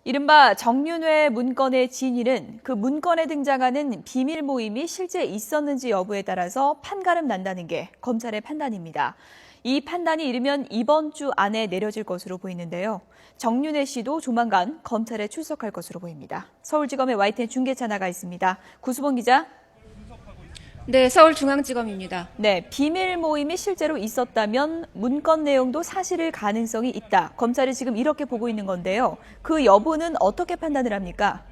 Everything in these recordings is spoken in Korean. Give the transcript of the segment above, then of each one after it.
이른바 정윤회 문건의 진위는 그 문건에 등장하는 비밀 모임이 실제 있었는지 여부에 따라서 판가름 난다는 게 검찰의 판단입니다. 이 판단이 이르면 이번 주 안에 내려질 것으로 보이는데요. 정윤회 씨도 조만간 검찰에 출석할 것으로 보입니다. 서울지검의 YTN 중계차 나가 있습니다. 구수봉 기자. 네, 서울중앙지검입니다. 네, 비밀 모임이 실제로 있었다면 문건 내용도 사실일 가능성이 있다. 검찰이 지금 이렇게 보고 있는 건데요. 그 여부는 어떻게 판단을 합니까?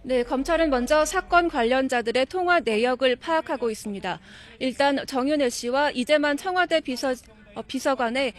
네, 검찰은 먼저 사건 관련자들의 통화 내역을 파악하고 있습니다. 일단 정윤회 씨와 이재만 청와대 비서관의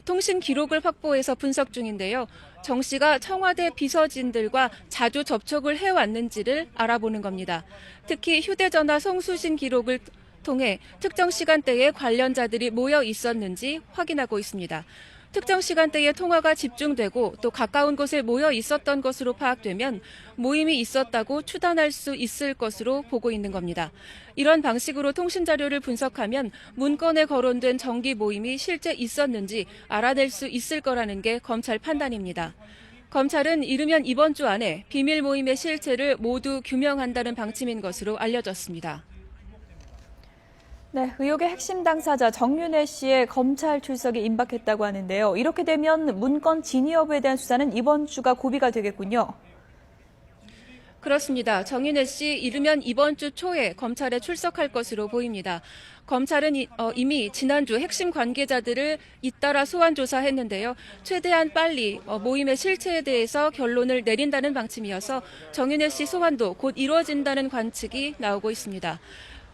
통신 기록을 확보해서 분석 중인데요. 정 씨가 청와대 비서진들과 자주 접촉을 해왔는지를 알아보는 겁니다. 특히 휴대전화 송수신 기록을 통해 특정 시간대에 관련자들이 모여 있었는지 확인하고 있습니다. 특정 시간대에 통화가 집중되고 또 가까운 곳에 모여 있었던 것으로 파악되면 모임이 있었다고 추단할 수 있을 것으로 보고 있는 겁니다. 이런 방식으로 통신 자료를 분석하면 문건에 거론된 정기 모임이 실제 있었는지 알아낼 수 있을 거라는 게 검찰 판단입니다. 검찰은 이르면 이번 주 안에 비밀 모임의 실체를 모두 규명한다는 방침인 것으로 알려졌습니다. 네, 의혹의 핵심 당사자 정윤회 씨의 검찰 출석이 임박했다고 하는데요. 이렇게 되면 문건 진위 여부에 대한 수사는 이번 주가 고비가 되겠군요. 그렇습니다. 정윤회 씨 이르면 이번 주 초에 검찰에 출석할 것으로 보입니다. 검찰은 이미 지난주 핵심 관계자들을 잇따라 소환 조사했는데요. 최대한 빨리 모임의 실체에 대해서 결론을 내린다는 방침이어서 정윤회 씨 소환도 곧 이루어진다는 관측이 나오고 있습니다.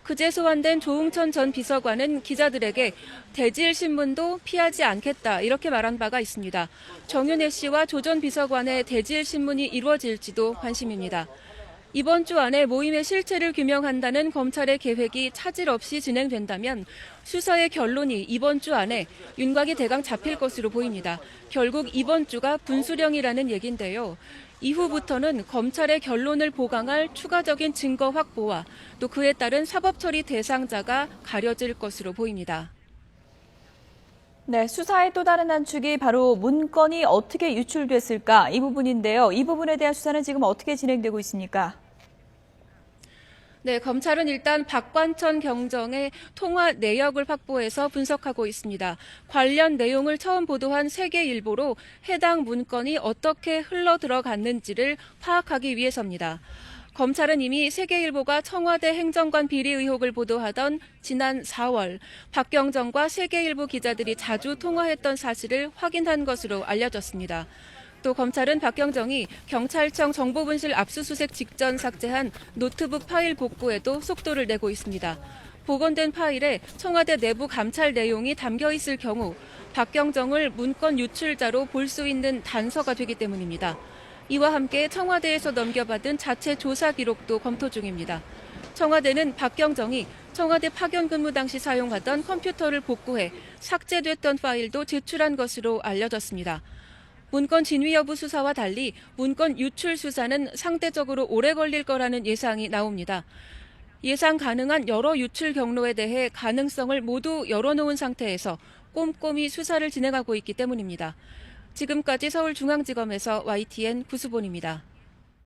그제 소환된 조응천 전 비서관은 기자들에게 대질신문도 피하지 않겠다 이렇게 말한 바가 있습니다. 정윤회 씨와 조 전 비서관의 대질신문이 이루어질지도 관심입니다. 이번 주 안에 모임의 실체를 규명한다는 검찰의 계획이 차질 없이 진행된다면 수사의 결론이 이번 주 안에 윤곽이 대강 잡힐 것으로 보입니다. 결국 이번 주가 분수령이라는 얘기인데요. 이후부터는 검찰의 결론을 보강할 추가적인 증거 확보와 또 그에 따른 사법처리 대상자가 가려질 것으로 보입니다. 네, 수사의 또 다른 한 축이 바로 문건이 어떻게 유출됐을까 이 부분인데요. 이 부분에 대한 수사는 지금 어떻게 진행되고 있습니까? 네, 검찰은 일단 박관천 경정의 통화 내역을 확보해서 분석하고 있습니다. 관련 내용을 처음 보도한 세계일보로 해당 문건이 어떻게 흘러 들어갔는지를 파악하기 위해서입니다. 검찰은 이미 세계일보가 청와대 행정관 비리 의혹을 보도하던 지난 4월 박경정과 세계일보 기자들이 자주 통화했던 사실을 확인한 것으로 알려졌습니다. 또 검찰은 박경정이 경찰청 정보분실 압수수색 직전 삭제한 노트북 파일 복구에도 속도를 내고 있습니다. 복원된 파일에 청와대 내부 감찰 내용이 담겨 있을 경우 박경정을 문건 유출자로 볼 수 있는 단서가 되기 때문입니다. 이와 함께 청와대에서 넘겨받은 자체 조사 기록도 검토 중입니다. 청와대는 박경정이 청와대 파견 근무 당시 사용하던 컴퓨터를 복구해 삭제됐던 파일도 제출한 것으로 알려졌습니다. 문건 진위 여부 수사와 달리 문건 유출 수사는 상대적으로 오래 걸릴 거라는 예상이 나옵니다. 예상 가능한 여러 유출 경로에 대해 가능성을 모두 열어놓은 상태에서 꼼꼼히 수사를 진행하고 있기 때문입니다. 지금까지 서울중앙지검에서 YTN 구수본입니다.